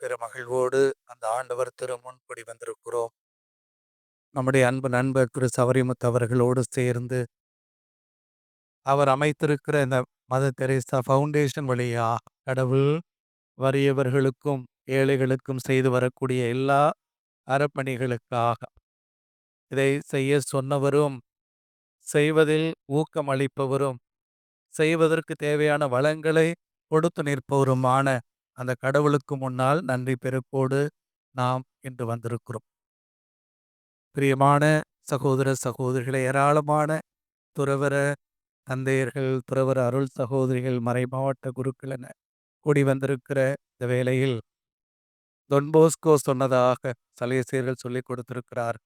பெருமகிழ்வோடு அந்த ஆண்டவர் திருமுன் கூடி வந்திருக்கிறோம். நம்முடைய அன்பு நண்பர் திரு சவரிமுத்து அவர்களோடு சேர்ந்து அவர் அமைத்திருக்கிற இந்த மதர் தெரேசா ஃபவுண்டேஷன் வழியா கடவுள் வறியவர்களுக்கும் ஏழைகளுக்கும் செய்து வரக்கூடிய எல்லா அறப்பணிகளுக்காக இதை செய்ய சொன்னவரும், செய்வதில் ஊக்கம் அளிப்பவரும், செய்வதற்கு தேவையான வளங்களை கொடுத்து நிற்பவருமான அந்த கடவுளுக்கு முன்னால் நன்றி பெருக்கோடு நாம் இன்று வந்திருக்கிறோம். பிரியமான சகோதர சகோதரிகளை, ஏராளமான துறவற தந்தையர்கள், துறவற அருள் சகோதரிகள், மறைமாவட்ட குருக்கள் என கூடி வந்திருக்கிற இந்த வேளையில் தொன்போஸ்கோ சொன்னதாக சலேசியர்கள் சொல்லிக் கொடுத்திருக்கிறார்,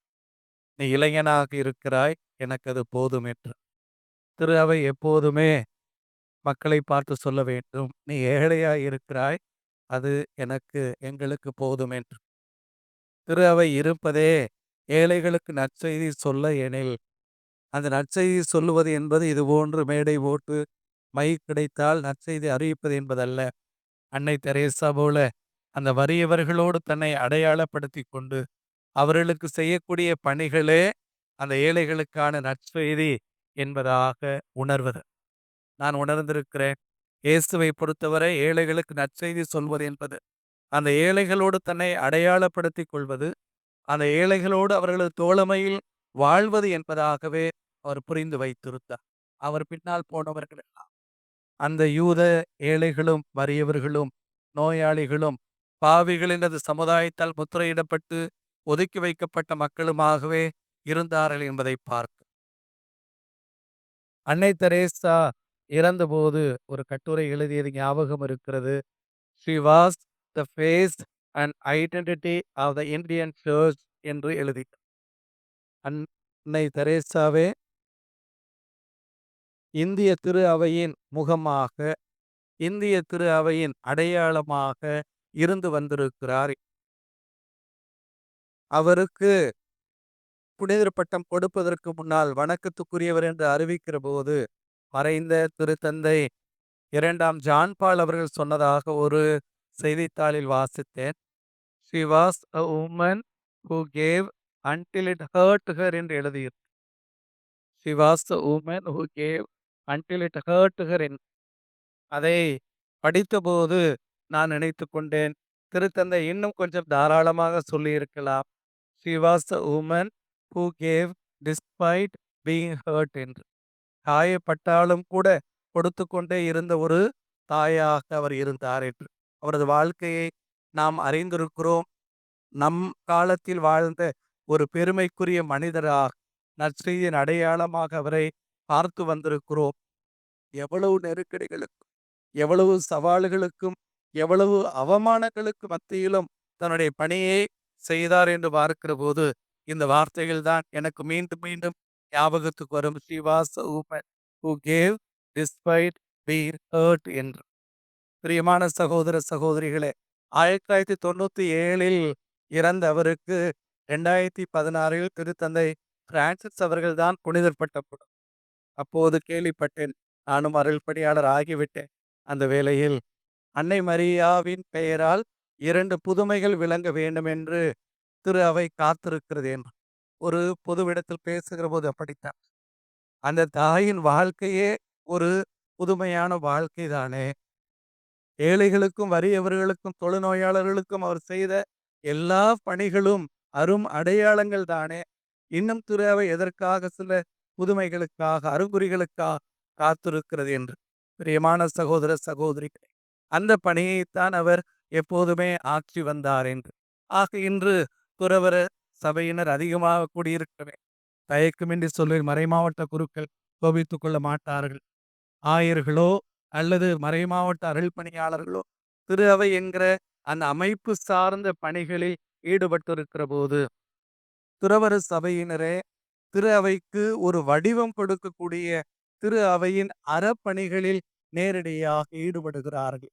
நீ இளைஞனாக இருக்கிறாய், எனக்கு அது போதும் என்று. திரு அவை எப்போதுமே மக்களை பார்த்து சொல்ல வேண்டும், நீ ஏழையாய் இருக்கிறாய், அது எங்களுக்கு போதும் என்று. திரு அவை இருப்பதே ஏழைகளுக்கு நற்செய்தி சொல்ல எனில், அந்த நற்செய்தி சொல்லுவது என்பது இதுபோன்று மேடை போட்டு மைக் கிடைத்தால் நற்செய்தி அறிவிப்பது என்பதல்ல. அன்னை தெரேசா போல அந்த வறியவர்களோடு தன்னை அடையாளப்படுத்தி கொண்டு அவர்களுக்கு செய்யக்கூடிய பணிகளே அந்த ஏழைகளுக்கான நற்செய்தி என்பதாக உணர்வது. நான் உணர்ந்திருக்கிறேன், இயேசுவை பொறுத்தவரை ஏழைகளுக்கு நற்செய்தி சொல்வது என்பது அந்த ஏழைகளோடு தன்னை அடையாளப்படுத்தி கொள்வது, அந்த ஏழைகளோடு அவர்களது தோழமையில் வாழ்வது என்பதாகவே அவர் புரிந்து வைத்திருந்தார். அவர் பின்னால் போனவர்கள் எல்லாம் அந்த யூத ஏழைகளும் வறியவர்களும் நோயாளிகளும் பாவிகள் எனது சமுதாயத்தால் முத்திரையிடப்பட்டு ஒதுக்கி வைக்கப்பட்ட மக்களுமாகவே இருந்தார்கள் என்பதை பார்க்க. அன்னை தெரேசா இறந்தபோது ஒரு கட்டுரை எழுதியது ஞாபகம் இருக்கிறது. She was the face and identity of the Indian Church என்று எழுதி. அன்னை தெரேசாவே இந்திய திரு அவையின் முகமாக, இந்திய திரு அவையின் அடையாளமாக இருந்து வந்திருக்கிறார். அவருக்கு புனிதர் பட்டம் கொடுப்பதற்கு முன்னால் வணக்கத்துக்குரியவர் என்று அறிவிக்கிற போது மறைந்த திருத்தந்தை 2ஆம் ஜான் பால் அவர்கள் சொன்னதாக ஒரு செய்தித்தாளில் வாசித்தேன். She was a woman who gave until it hurt her என்று எழுதியிருக்கு. She was a woman who gave until it hurt her. அதை படித்தபோது நான் நினைத்து கொண்டேன், திருத்தந்தை இன்னும் கொஞ்சம் தாராளமாக சொல்லியிருக்கலாம். She was a woman who gave despite being hurt என்று. காயப்பட்டாலும் கூட கொடுத்து கொண்டே இருந்த ஒரு தாயாக அவர் இருந்தார் என்று. அவரது வாழ்க்கையை நாம் அறிந்திருக்கிறோம். நம் காலத்தில் வாழ்ந்த ஒரு பெருமைக்குரிய மனிதராக, நற்செய்தியின் அடையாளமாக அவரை பார்த்து வந்திருக்கிறோம். எவ்வளவு நெருக்கடிகளுக்கும், எவ்வளவு சவால்களுக்கும், எவ்வளவு அவமானங்களுக்கு மத்தியிலும் தன்னுடைய பணியை செய்தார் என்று பார்க்கிற போது இந்த வார்த்தைகள் தான் எனக்கு மீண்டும் மீண்டும் ஞாபகத்துக்கு வரும். She was a woman who gave despite being hurt என்று. பிரியமான சகோதர சகோதரிகளே, 1997 இறந்த அவருக்கு 2016 திருத்தந்தை பிரான்சிஸ் அவர்கள் தான் புனிதர் பட்டம். அப்போது கேள்விப்பட்டேன், நானும் அருள் பணியாளர் ஆகிவிட்டேன். அந்த வேளையில் அன்னை மரியாவின் பெயரால் 2 புதுமைகள் விளங்க வேண்டும் என்று திரு அவை காத்திருக்கிறது என்று ஒரு பொதுவிடத்தில் பேசுகிற போது அப்படித்தான். அந்த தாயின் வாழ்க்கையே ஒரு புதுமையான வாழ்க்கை தானே. ஏழைகளுக்கும் வறியவர்களுக்கும் தொழுநோயாளர்களுக்கும் அவர் செய்த எல்லா பணிகளும் அரும் அடையாளங்கள் தானே. இன்னும் திரு அவை எதற்காக சில புதுமைகளுக்காக, அறிகுறிகளுக்காக காத்திருக்கிறது என்று. பிரியமான சகோதர சகோதரிகளே, அந்த பணியைத்தான் அவர் எப்போதுமே ஆற்றி வந்தார் என்று. ஆக இன்று துறவற சபையினர் அதிகமாக கூடியிருக்கவே தயக்கமின்றி சொல்லி மறைமாவட்ட குருக்கள் கோபித்துக் கொள்ள மாட்டார்கள். ஆயர்களோ அல்லது மறைமாவட்ட அருள் பணியாளர்களோ திரு அவை என்கிற அந்த அமைப்பு சார்ந்த பணிகளில் ஈடுபட்டிருக்கிற போது துறவற சபையினரே திரு அவைக்கு ஒரு வடிவம் கொடுக்கக்கூடிய திரு அவையின் அறப்பணிகளில் நேரடியாக ஈடுபடுகிறார்கள்.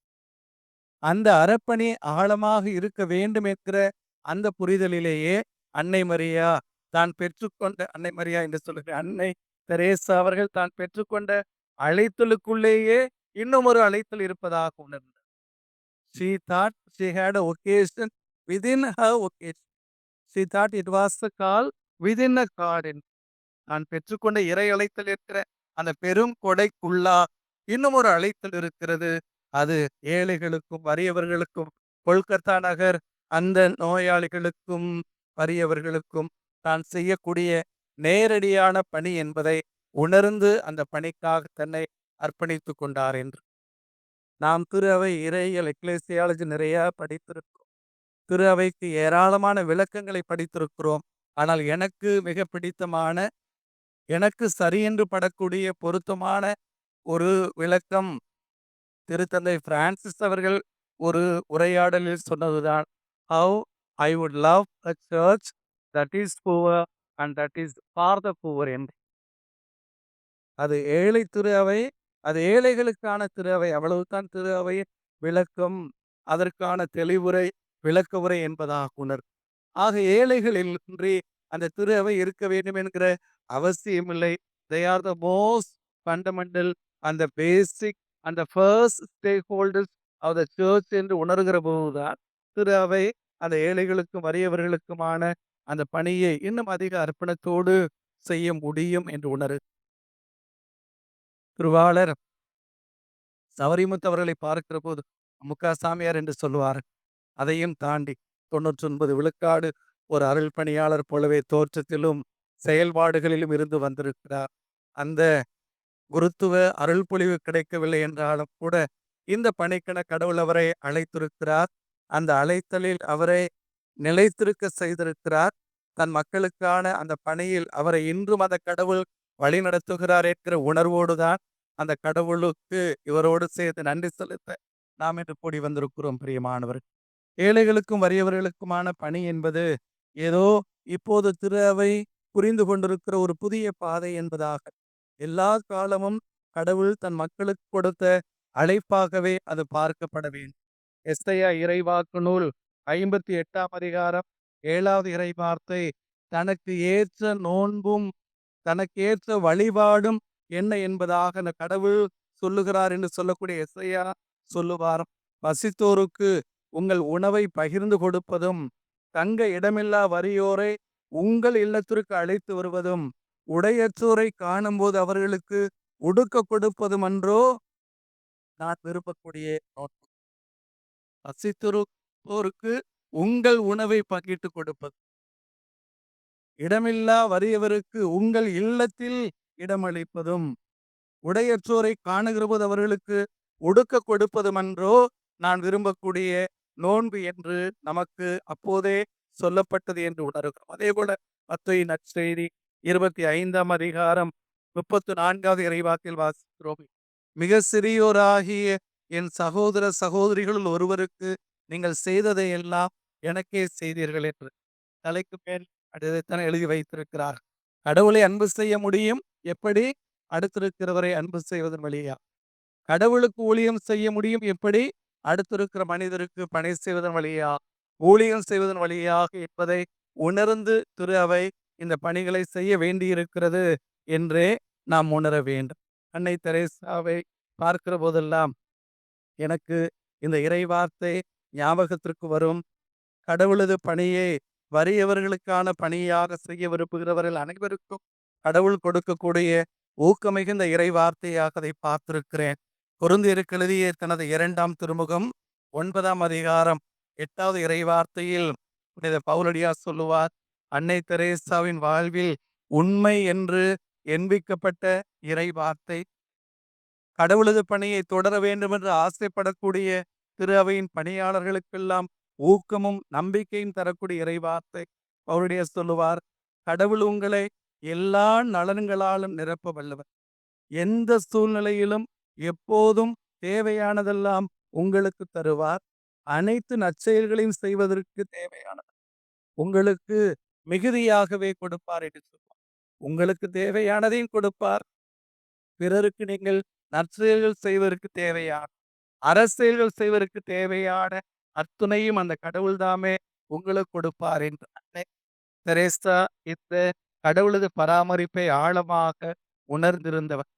அந்த அறப்பணி ஆழமாக இருக்க வேண்டும் என்கிற அந்த புரிதலிலேயே அன்னை மரியா தான் பெற்றுக்கொண்ட, அன்னை மரியா என்று சொல்லுகிற அன்னை தெரேசா அவர்கள் தான் பெற்றுக்கொண்ட அழைத்தலுக்குள்ளேயே இன்னும் ஒரு அழைத்தல் இருப்பதாக உணர்ந்தார். She thought she had a occasion within her occasion. She thought it was a call within a call. நான் பெற்றுக்கொண்ட இறை அழைத்தல் இருக்கிற அந்த பெரும் கொடைக்குள்ளா இன்னும் ஒரு அழைத்தல் இருக்கிறது. அது ஏழைகளுக்கும் வறியவர்களுக்கும் கொல்கத்தா நகர் அந்த நோயாளிகளுக்கும் வறியவர்களுக்கும் தான் செய்யக்கூடிய நேரடியான பணி என்பதை உணர்ந்து அந்த பணிக்காக தன்னை அர்ப்பணித்துக் கொண்டார் என்று. நாம் திரு அவை இறையியல் எக்லேசியாலஜி நிறைய படித்திருக்கிறோம். திரு அவைக்கு ஏராளமான விளக்கங்களை படித்திருக்கிறோம். ஆனால் எனக்கு மிக பிடித்தமான, எனக்கு சரியென்று படக்கூடிய பொருத்தமான ஒரு விளக்கம் திருத்தந்தை பிரான்சிஸ் அவர்கள் ஒரு உரையாடலில் சொன்னதுதான். How I would love a church that is poor and that is for the poor என்று. அது ஏழை திரு அவை, அது ஏழைகளுக்கான திரு அவை. அவ்வளவுதான் திரு அவையின் விளக்கம், அதற்கான தெளிவுரை, விளக்க உரை என்பதாக உணர். ஆக ஏழைகள் இன்றி அந்த திரு அவை இருக்க வேண்டும் என்கிற அவசியமில்லை. They are the most fundamental அந்த பேசிக் அந்த first stakeholders of the church என்று உணர்கிற போதுதான் திரு அவை அந்த ஏழைகளுக்கும் வறியவர்களுக்குமான அந்த பணியை இன்னும் அதிக அர்ப்பணத்தோடு செய்ய முடியும் என்று உணரு. திருவாளர் சவரிமுத்து அவர்களை பார்க்கிற போது முக சாமியார் என்று சொல்லுவார். அதையும் தாண்டி 99 விழுக்காடு ஒரு அருள் பணியாளர் போலவே தோற்றத்திலும் செயல்பாடுகளிலும் இருந்து வந்திருக்கிறார். அந்த குருத்துவ அருள் பொழிவு கிடைக்கவில்லை என்றாலும் கூட இந்த பணிக்கென கடவுள் அவரை அழைத்திருக்கிறார். அந்த அழைத்தலில் அவரை நிலைத்திருக்க செய்திருக்கிறார். தன் மக்களுக்கான அந்த பணியில் அவரை இன்றும் அந்த கடவுள் வழி நடத்துகிறார் என்கிற உணர்வோடுதான் அந்த கடவுளுக்கு இவரோடு சேர்த்து நன்றி செலுத்த நாம் இன்று கூடி வந்திருக்கிறோம். பிரியமானவர், ஏழைகளுக்கும் வறியவர்களுக்குமான பணி என்பது ஏதோ இப்போது திரு அவை புரிந்து கொண்டிருக்கிற ஒரு புதிய பாதை என்பதாக எல்லா காலமும் கடவுள் தன் மக்களுக்கு கொடுத்த அழைப்பாகவே அது பார்க்கப்பட வேண்டும். எஸ்ஐயா இறைவாக்கு நூல் 58ஆம் அதிகாரம் 7வது இறைவார்த்தை, தனக்கு ஏற்ற நோன்பும் தனக்கு ஏற்ற வழிபாடும் என்ன என்பதாக அந்த கடவுள் சொல்லுகிறார் என்று சொல்லக்கூடிய எஸ்ஐயா சொல்லுவார். பசித்தோருக்கு உங்கள் உணவை பகிர்ந்து கொடுப்பதும், தங்க இடமில்லா வறியோரை உங்கள் இல்லத்திற்கு அழைத்து வருவதும், உடையற்றோரை காணும்போது அவர்களுக்கு உடுக்க கொடுப்பதும் அன்றோ நான் விரும்பக்கூடிய நோன்பு. பசித்தோருக்கு உங்கள் உணவை பகிர்ந்து கொடுப்பது, இடமில்லா வறியவருக்கு உங்கள் இல்லத்தில் இடமளிப்பதும், உடையற்றோரை காணுகிற போது அவர்களுக்கு ஒடுக்க கொடுப்பதுமன்றோ நான் விரும்பக்கூடிய நோன்பு என்று நமக்கு அப்போதே சொல்லப்பட்டது என்று உணர்கிறோம். அதே போல மத்தேயு நற்செய்தி 25ஆம் அதிகாரம் 34வது இறைவாக்கில் வாசிக்கிறோம். மிக சிறியோராகிய என் சகோதர சகோதரிகளுள் ஒருவருக்கு நீங்கள் செய்ததை எல்லாம் எனக்கே செய்தீர்கள் என்று தலைக்கு மேல் அதைத்தான் எழுதி வைத்திருக்கிறார். கடவுளை அன்பு செய்ய முடியும் எப்படி? அடுத்திருக்கிறவரை அன்பு செய்வதன் வழியா. கடவுளுக்கு ஊழியம் செய்ய முடியும் எப்படி? அடுத்திருக்கிற மனிதருக்கு பணி செய்வதன் வழியா, ஊழியம் செய்வதன் வழியாக என்பதை உணர்ந்து திரு அவை இந்த பணிகளை செய்ய வேண்டியிருக்கிறது என்றே நாம் உணர வேண்டும். அன்னை தெரேசாவை பார்க்கிற போதெல்லாம் எனக்கு இந்த இறைவார்த்தை ஞாபகத்திற்கு வரும். கடவுளது பணியை வறியவர்களுக்கான பணியாக செய்ய விரும்புகிறவர்கள் அனைவருக்கும் கடவுள் கொடுக்கக்கூடிய ஊக்கமிகுந்த இறை வார்த்தையாக அதை பார்த்திருக்கிறேன். கொரிந்தியருக்கு எழுதிய தனது 2ஆம் திருமுகம் 9ஆம் அதிகாரம் 8வது இறைவார்த்தையில் புனித பவுலடியார் சொல்லுவார், அன்னை தெரேசாவின் வாழ்வில் உண்மை என்று எண்பிக்கப்பட்ட இறை வார்த்தை, கடவுளது பணியை தொடர வேண்டும் என்று ஆசைப்படக்கூடிய திரு அவையின் பணியாளர்களுக்கெல்லாம் ஊக்கமும் நம்பிக்கையும் தரக்கூடிய இறைவார்த்தை. அவருடைய சொல்லுவார், கடவுள் உங்களை எல்லா நலன்களாலும் நிரப்ப வல்லவர், எந்த சூழ்நிலையிலும் எப்போதும் தேவையானதெல்லாம் உங்களுக்கு தருவார், அனைத்து நற்செயல்களையும் செய்வதற்கு தேவையானது உங்களுக்கு மிகுதியாகவே கொடுப்பார் என்று சொல்வார். உங்களுக்கு தேவையானதையும் கொடுப்பார், பிறருக்கு நீங்கள் நற்செயல்கள் செய்வதற்கு தேவையான அரசியல்கள் செய்வதற்கு தேவையான அத்துணையும் அந்த கடவுள் தாமே உங்களுக்கு கொடுப்பார் என்று அன்னை தெரேசா இந்த கடவுளது பராமரிப்பை ஆழமாக உணர்ந்திருந்தவர்.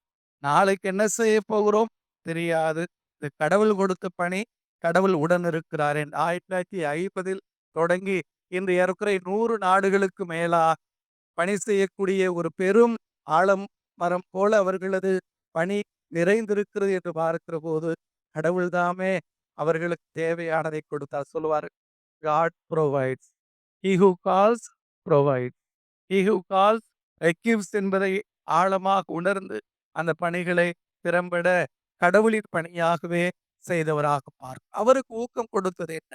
நாளைக்கு என்ன செய்ய போகிறோம் தெரியாது. இந்த கடவுள் கொடுத்த பணி கடவுள் உடன் இருக்கிறார். 1950 தொடங்கி இன்று ஏறக்குறைய 100 நாடுகளுக்கு மேலா பணி செய்யக்கூடிய ஒரு பெரும் ஆலம் மரம் போல அவர்களது பணி நிறைந்திருக்கிறது என்று பார்க்கிற போது கடவுள் தாமே அவர்களுக்கு தேவையானதை கொடுத்தார். சொல்லுவார், God provides, he who calls provides, he who calls gives என்பதை ஆழமாக உணர்ந்து அந்த பணிகளை திறம்பட கடவுளின் பணியாகவே செய்தவராக அவருக்கு ஊக்கம் கொடுத்தது என்ன?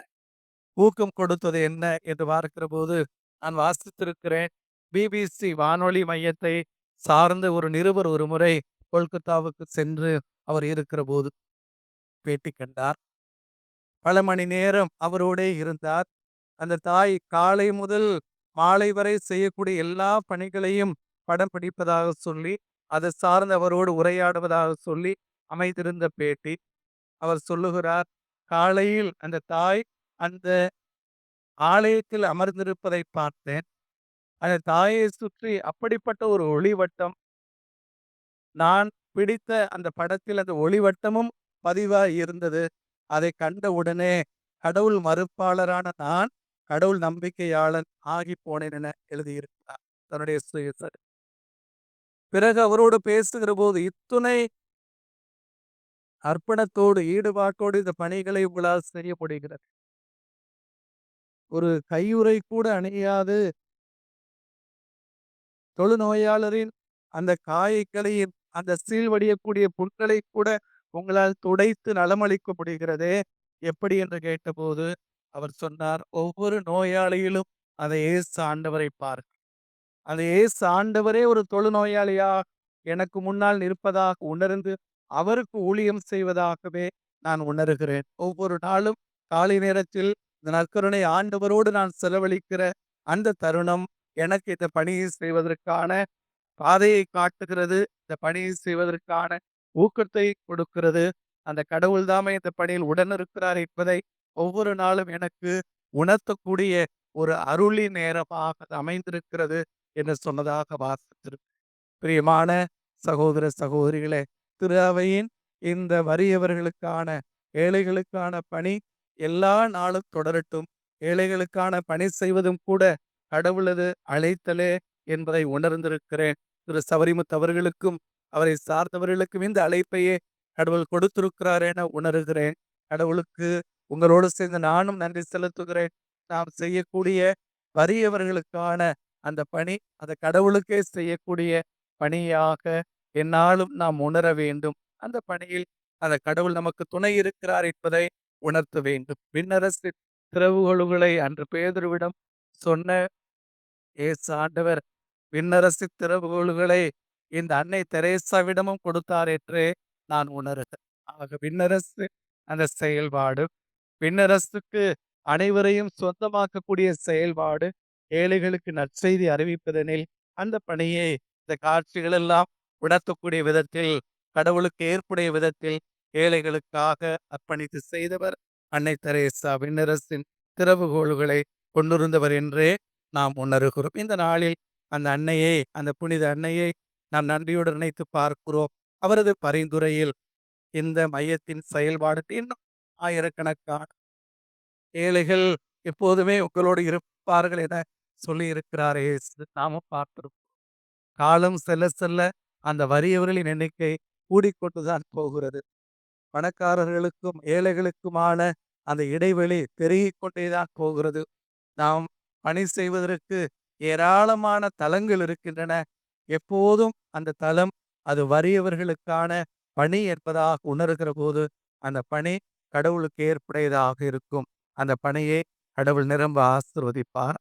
ஊக்கம் கொடுத்தது என்ன என்று பார்க்கிற போது நான் வாசித்திருக்கிறேன். பிபிசி வானொலி மையத்தை சார்ந்த ஒரு நிருபர் ஒரு முறை கொல்கத்தாவுக்கு சென்று அவர் இருக்கிற போது பேட்டி கண்டார். பல மணி நேரம் அவரோடே இருந்தார். அந்த தாய் காலை முதல் மாலை வரை செய்யக்கூடிய எல்லா பணிகளையும் படம் பிடிப்பதாக சொல்லி அதை சார்ந்து அவரோடு உரையாடுவதாக சொல்லி அமைந்திருந்த பேட்டி. அவர் சொல்லுகிறார், காலையில் அந்த தாய் அந்த ஆலயத்தில் அமர்ந்திருப்பதை பார்த்தேன். அந்த தாயை சுற்றி அப்படிப்பட்ட ஒரு ஒளிவட்டம், நான் பிடித்த அந்த படத்தில் அந்த ஒளிவட்டமும் பதிவாய் இருந்தது. அதை கண்ட உடனே கடவுள் மறுப்பாளரான நான் கடவுள் நம்பிக்கையாளன் ஆகி போனேன் என எழுதியிருக்கிறார் தன்னுடைய சுயசரிதை. பிறகு அவரோடு பேசுகிற போது இத்துணை அர்ப்பணத்தோடு ஈடுபாட்டோடு இந்த பணிகளை உங்களால் செய்ய முடிகிறது. ஒரு கையுறை கூட அணியாது தொழுநோயாளரின் அந்த காயங்களையும் அந்த சீழ்வடியக்கூடிய புண்களை கூட உங்களால் துடைத்து நலமளிக்க முடிகிறதே எப்படி என்று கேட்டபோது அவர் சொன்னார், ஒவ்வொரு நோயாளியிலும் அந்த இயேசு ஆண்டவரை பார். அந்த இயேசு ஆண்டவரே ஒரு தொழுநோயாளியா எனக்கு முன்னால் நிற்பதாக உணர்ந்து அவருக்கு ஊழியம் செய்வதாகவே நான் உணர்கிறேன். ஒவ்வொரு நாளும் காலை நேரத்தில் இந்த நற்கருணை ஆண்டவரோடு நான் செலவழிக்கிற அந்த தருணம் எனக்கு இந்த பணியை செய்வதற்கான பாதையை காட்டுகிறது. இந்த பணியை செய்வதற்கான ஊக்கத்தை கொடுக்கிறது. அந்த கடவுள் தாமே இந்த பணியில் உடன் இருக்கிறார் என்பதை ஒவ்வொரு நாளும் எனக்கு உணர்த்தக்கூடிய ஒரு அருளி நேரமாக அது அமைந்திருக்கிறது என்று சொன்னதாக வாசித்திருக்கிறேன். பிரியமான சகோதர சகோதரிகளே, திரு அவையின் இந்த வறியவர்களுக்கான ஏழைகளுக்கான பணி எல்லா நாளும் தொடரட்டும். ஏழைகளுக்கான பணி செய்வதும் கூட கடவுளது அழைத்தலே என்பதை உணர்ந்திருக்கிறேன். திரு சவரிமுத்து அவர்களுக்கும் அவரை சார்ந்தவர்களுக்கும் இந்த அழைப்பையே கடவுள் கொடுத்திருக்கிறார் என உணர்கிறேன். கடவுளுக்கு உங்களோடு சேர்ந்து நானும் நன்றி செலுத்துகிறேன். நாம் செய்யக்கூடிய வறியவர்களுக்கான அந்த பணி அந்த கடவுளுக்கே செய்யக்கூடிய பணியாக என்னாலும் நாம் உணர வேண்டும். அந்த பணியில் அந்த கடவுள் நமக்கு துணை இருக்கிறார் என்பதை உணர்த்த வேண்டும். விண்ணரசு திறவுகோல்களை அன்று பேதுருவிடம் சொன்ன இயேசு ஆண்டவர் விண்ணரசு திறவுகோல்களை இந்த அன்னை தெரேசாவிடமும் கொடுத்தார் என்றே நான் உணர்கிறேன். ஆக விண்ணரசு அந்த செயல்பாடு, விண்ணரசுக்கு அனைவரையும் சொந்தமாக்கக்கூடிய செயல்பாடு, ஏழைகளுக்கு நற்செய்தி அறிவிப்பதனில் அந்த பணியை இந்த காட்சிகள் எல்லாம் உணர்த்தக்கூடிய விதத்தில் கடவுளுக்கு ஏற்புடைய விதத்தில் ஏழைகளுக்காக அர்ப்பணித்து செய்தவர் அன்னை தெரேசா. விண்ணரசின் திறவுகோள்களை கொண்டிருந்தவர் என்றே நாம் உணர்கிறோம். இந்த நாளில் அந்த அன்னையை, அந்த புனித அன்னையை நாம் நன்றியோடு நினைத்து பார்க்கிறோம். அவரது பரிந்துரையில் இந்த மையத்தின் செயல்பாடு இன்னும் ஆயிரக்கணக்கான ஏழைகள் எப்போதுமே உங்களோடு இருப்பார்கள் என சொல்லி இருக்கிறாரே நாமும் பார்த்திருக்கிறோம். காலம் செல்ல செல்ல அந்த வறியவர்களின் எண்ணிக்கை கூடிக்கொண்டுதான் போகிறது. பணக்காரர்களுக்கும் ஏழைகளுக்குமான அந்த இடைவெளி பெருகிக் கொண்டேதான் போகிறது. நாம் பணி செய்வதற்கு ஏராளமான தலங்கள் இருக்கின்றன. எப்போதும் அந்த தலம் அது வறியவர்களுக்கான பணி என்பதாக உணர்கிற போது அந்த பணி கடவுளுக்கு ஏற்புடையதாக இருக்கும். அந்த பணியை கடவுள் நிரம்ப ஆசீர்வதிப்பார்.